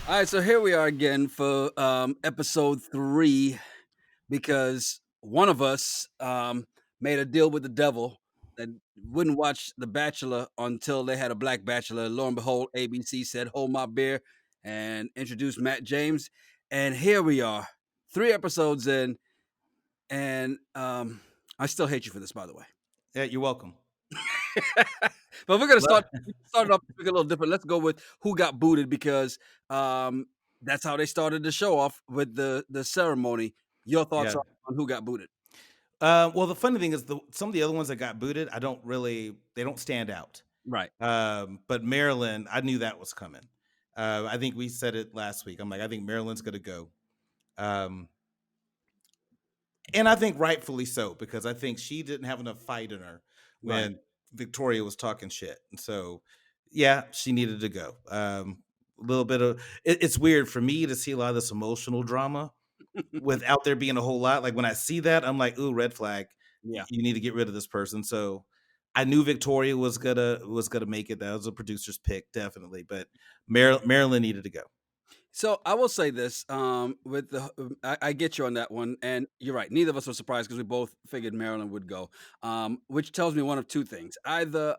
All right, so here we are again for episode 3 because one of us made a deal with the devil that wouldn't watch The Bachelor until they had a black bachelor. Lo and behold, ABC said, "Hold my beer," and introduced Matt James. And here we are, 3 episodes in, and I still hate you for this, by the way. Yeah, you're welcome. But we're gonna Well, start it off a little different. Let's go with who got booted because that's how they started the show off with the ceremony. Your thoughts yeah. on who got booted? Well, the funny thing is, some of the other ones that got booted, they don't stand out. Right. But Maryland, I knew that was coming. I think we said it last week. I'm like, I think Maryland's going to go, um, and I think rightfully so because I think she didn't have enough fight in her Right. when Victoria was talking shit, and so yeah, she needed to go. A little bit of it's weird for me to see a lot of this emotional drama without there being a whole lot. Like when I see that, I'm like, "Ooh, red flag. Yeah. You need to get rid of this person." So I knew Victoria was gonna make it. That was a producer's pick, definitely. But Maryland needed to go. So I will say this: with I get you on that one, and you're right. Neither of us were surprised because we both figured Maryland would go, which tells me one of two things: either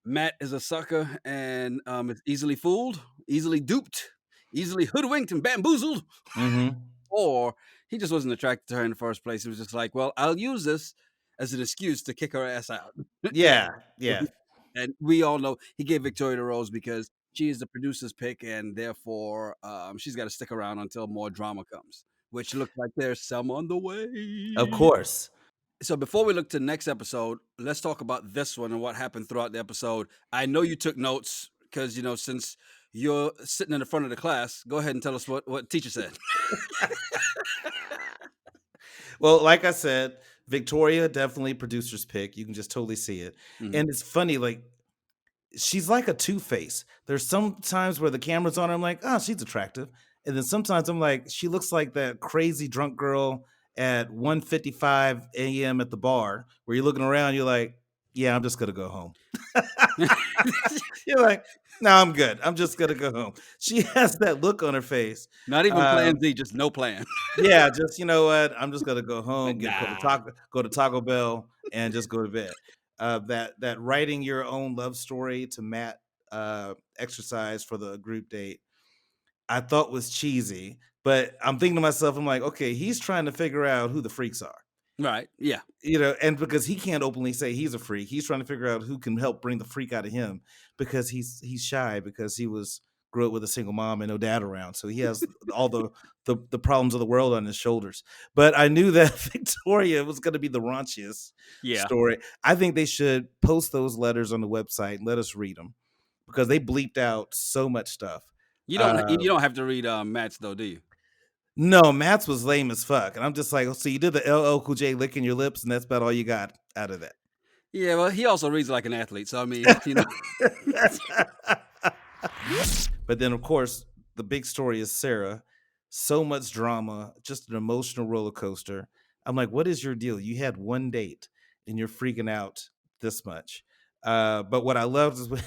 Matt is a sucker and is easily fooled, easily duped, easily hoodwinked and bamboozled, Hmm. or he just wasn't attracted to her in the first place. He was just like, "Well, I'll use this as an excuse to kick her ass out." Yeah, yeah, And we all know he gave Victoria the rose because she is the producer's pick, and therefore she's got to stick around until more drama comes, which looks like there's some on the of way. course. So before we look to the next episode, let's talk about this one and what happened throughout the episode. I know you took notes because since you're sitting in the front of the class, go ahead and tell us what teacher said. Well, like I said, Victoria definitely producer's pick. You can just totally see it, Mhm. and it's funny. Like she's like a two face. There's some times where the camera's on her, I'm like, oh, she's attractive. And then sometimes I'm like, she looks like that crazy drunk girl at 1:55 a.m. at the bar where you're looking around, you're like, yeah, I'm just gonna go home. You're like, no, I'm good. I'm just gonna go home. She has that look on her face. Not even Plan Um, Z, just no plan. yeah, just you know what? I'm just gonna go Like home, nah. go to Taco Bell, and just go to bed. That writing your own love story to Matt exercise for the group date, I thought was cheesy, but I'm thinking to myself, I'm like, okay, he's trying to figure out who the freaks are, Right? Yeah. and because he can't openly say he's a freak, he's trying to figure out who can help bring the freak out of him because he's shy because he was grew up with a single mom and no dad around, so he has all the problems of the world on his shoulders. But I knew that Victoria was going to be the raunchiest Yeah. story. I think they should post those letters on the website and let us read them because they bleeped out so much stuff. You don't have to read Matt's though, do you? No, Matt's was lame as fuck, and I'm just like, so you did the LL Cool J licking your lips, and that's about all you got out of that. Yeah, well, he also reads like an athlete, so I mean, But then, of course, the big story is Sarah. So much drama, just an emotional roller coaster. I'm like, what is your deal? You had one date, and you're freaking out this much. But what I loved is when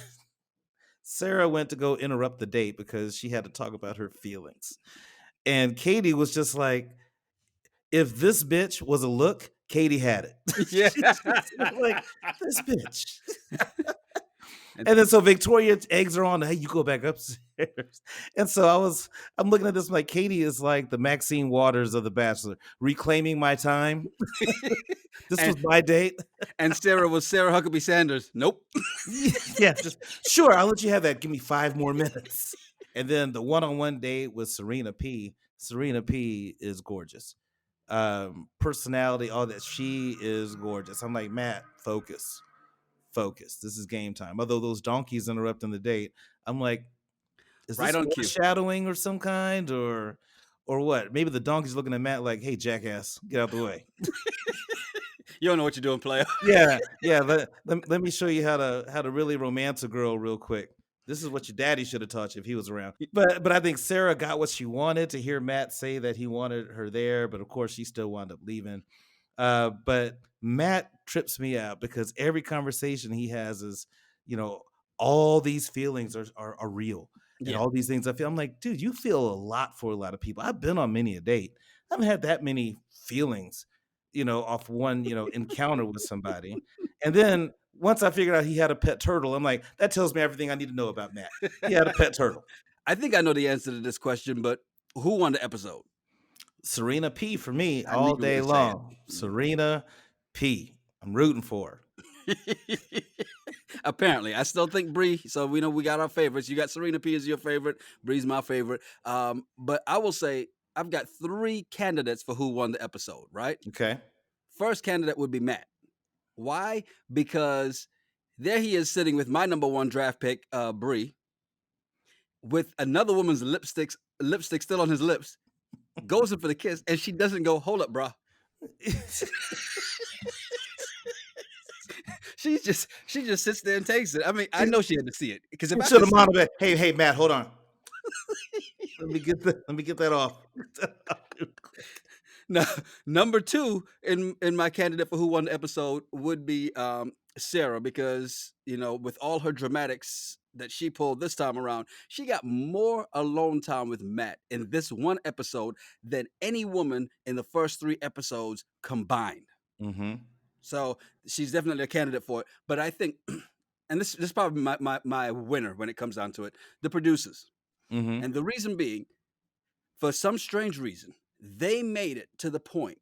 Sarah went to go interrupt the date because she had to talk about her feelings, and Katie was just like, if this bitch was a look, Katie had it. yeah. She's just like, this bitch. And And then so Victoria eggs her on, hey, you go back upstairs. And so I'm looking at this like Katie is like the Maxine Waters of The Bachelor, reclaiming my time. This and was my date. and Sarah was Sarah Huckabee Sanders. Nope. Yeah, just sure, I'll let you have that. Give me 5 more minutes. And then the one-on-one date with Serena P. Serena P is gorgeous. Personality, all that. She is gorgeous. I'm like, Matt, focus. Focus. This is game time. Although those donkeys interrupting the date, I'm like, is Right this on cue. foreshadowing or some kind, or what? Maybe the donkey's looking at Matt like, hey, jackass, get out the way. You don't know what you're doing, player. Yeah, yeah. Let me show you how to really romance a girl real quick. This is what your daddy should have taught you if he was around. But I think Sarah got what she wanted to hear Matt say that he wanted her there, but of course she still wound up leaving. But Matt trips me out because every conversation he has is, you know, all these feelings are real. and Yeah. all these things I feel. I'm like, dude, you feel a lot for a lot of people. I've been on many a date. I haven't had that many feelings, off one, encounter with somebody. And then once I figured out he had a pet turtle, I'm like, that tells me everything I need to know about Matt. He had a pet turtle. I think I know the answer to this question, but who won the episode? Serena P for me I knew all you were day gonna say long. it. Serena P. I'm rooting for her. Apparently, I still think Bree. So we know we got our favorites. You got Serena P as your favorite. Bree's my favorite. But I will say I've got 3 candidates for who won the episode. Right. Okay. First candidate would be Matt. Why? Because there he is sitting with my number 1 draft pick, Bree, with another woman's lipstick still on his lips. Goes in for the kiss, and she doesn't go. Hold up, bro. She just sits there and takes it. I mean, I know she had to see it because if You I should could have see it, modeled it. Hey, Matt, hold on. Let me get that off. no, number 2 in my candidate for who won the episode would be Sarah because with all her dramatics that she pulled this time around, she got more alone time with Matt in this one episode than any woman in the first 3 episodes combined. Mm-hmm. So she's definitely a candidate for it. But I think, and this is probably my winner when it comes down to it, the producers. Mm-hmm. And the reason being, for some strange reason, they made it to the point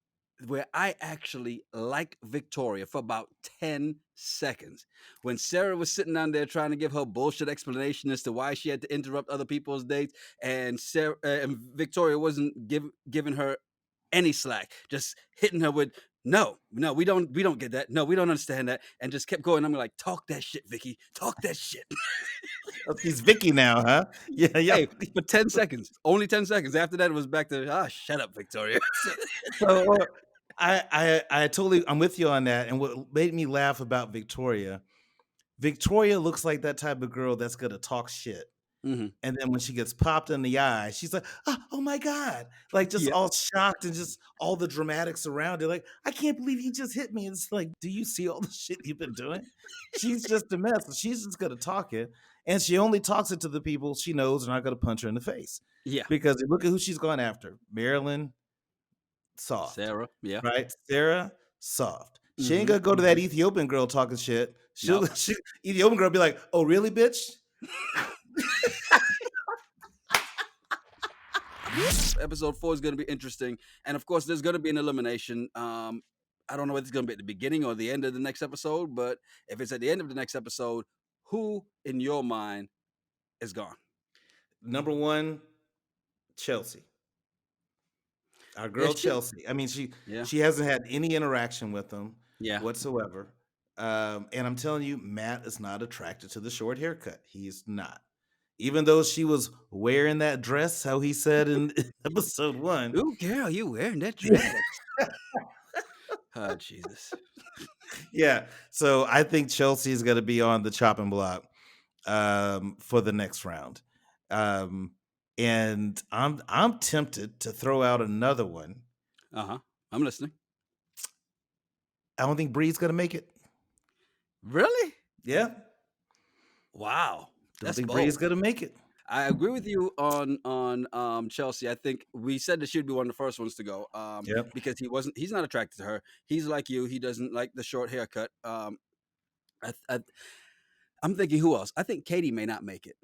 where I actually liked Victoria for about 10 seconds. When Sarah was sitting down there trying to give her bullshit explanation as to why she had to interrupt other people's dates, and and Victoria wasn't giving her any slack, just hitting her with no, we don't get that. No, we don't understand that, and just kept going. I'm like, talk that shit, Vicky, talk that shit. Oh, she's Vicky now, huh? Yeah, yeah. Hey, for 10 seconds, only 10 seconds. After that, it was back to shut up, Victoria. So I totally I'm with you on that. And what made me laugh about Victoria looks like that type of girl that's gonna talk shit. Mhm. And then when she gets popped in the eye, she's like, oh my God. Like just Yeah, all shocked and just all the dramatics around it. Like, I can't believe you just hit me. It's like, do you see all the shit you've been doing? She's just a mess. She's just gonna talk it. And she only talks it to the people she knows are not gonna punch her in the face. yeah. Because look at who she's going after. Marilyn, soft. Sarah, yeah. Right? Sarah, soft. She ain't Mhm, gonna go to that mhm. Ethiopian girl talking shit. Nope. Ethiopian girl be like, oh really, bitch? Episode 4 is gonna be interesting, and of course, there's gonna be an elimination. I don't know whether it's gonna be at the beginning or the end of the next episode, but if it's at the end of the next episode, who in your mind is gone? Number one, Chelsea. Our Yeah, girl Chelsea. I mean, she yeah, she hasn't had any interaction with them yeah. whatsoever. And I'm telling you, Matt is not attracted to the short haircut. He's not. Even though she was wearing that dress, how he said in episode one. Ooh, girl, you wearing that dress? Oh, Jesus. Yeah. So I think Chelsea is going to be on the chopping block for the next round. Um, and I'm tempted to throw out another one. Uh-huh. I'm listening. I don't think Bree's going to make it. Really? Yeah. Wow. Don't That's think Bree's bold. going to make it. I agree with you on Chelsea. I think we said that she'd be one of the first ones to go. Yep. Because he's not attracted to her. He's like you. He doesn't like the short haircut. I, I I'm thinking who else? I think Katie may not make it.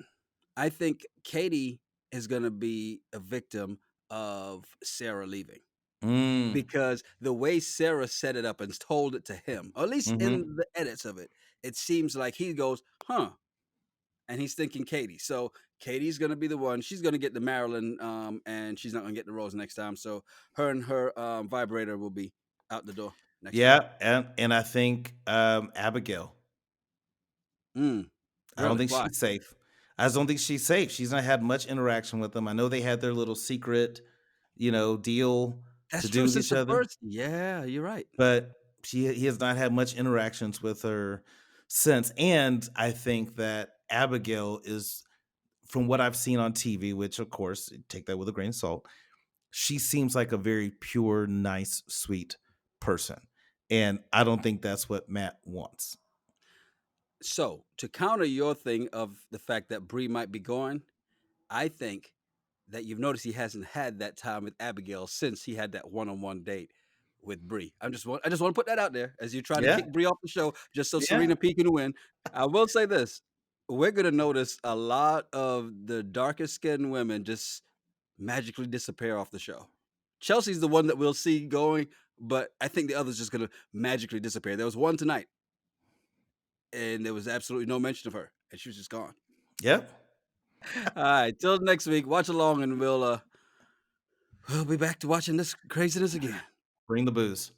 I think Katie is going to be a victim of Sarah leaving Mm. because the way Sarah set it up and told it to him, or at least Hmm. in the edits of it, it seems like he goes, huh, and he's thinking Katie. So Katie's gonna be the one. She's gonna get the Maryland, and she's not gonna get the Rose next time. So her and her vibrator will be out the door next time. Yeah, and I think Abigail. Mm, I don't really? think Why? she's safe. I just don't think she's safe. She's not had much interaction with them. I know they had their little secret, deal That's to true. do with Since each the other, first, yeah, you're right. but he has not had much interactions with her since. And I think that Abigail is, from what I've seen on TV, which of course take that with a grain of salt, she seems like a very pure, nice, sweet person. And I don't think that's what Matt wants. So to counter your thing of the fact that Bree might be gone, I think that you've noticed he hasn't had that time with Abigail since he had that one-on-one date with Bree. I just want to put that out there as you're trying to Yeah, kick Bree off the show just so yeah, Serena P can win. I will say this. We're gonna notice a lot of the darkest skinned women just magically disappear off the show. Chelsea's the one that we'll see going, but I think the other's just gonna magically disappear. There was one tonight, and there was absolutely no mention of her, and she was just gone. yep. All right, till next week. Watch along, and we'll be back to watching this craziness again. Bring the booze.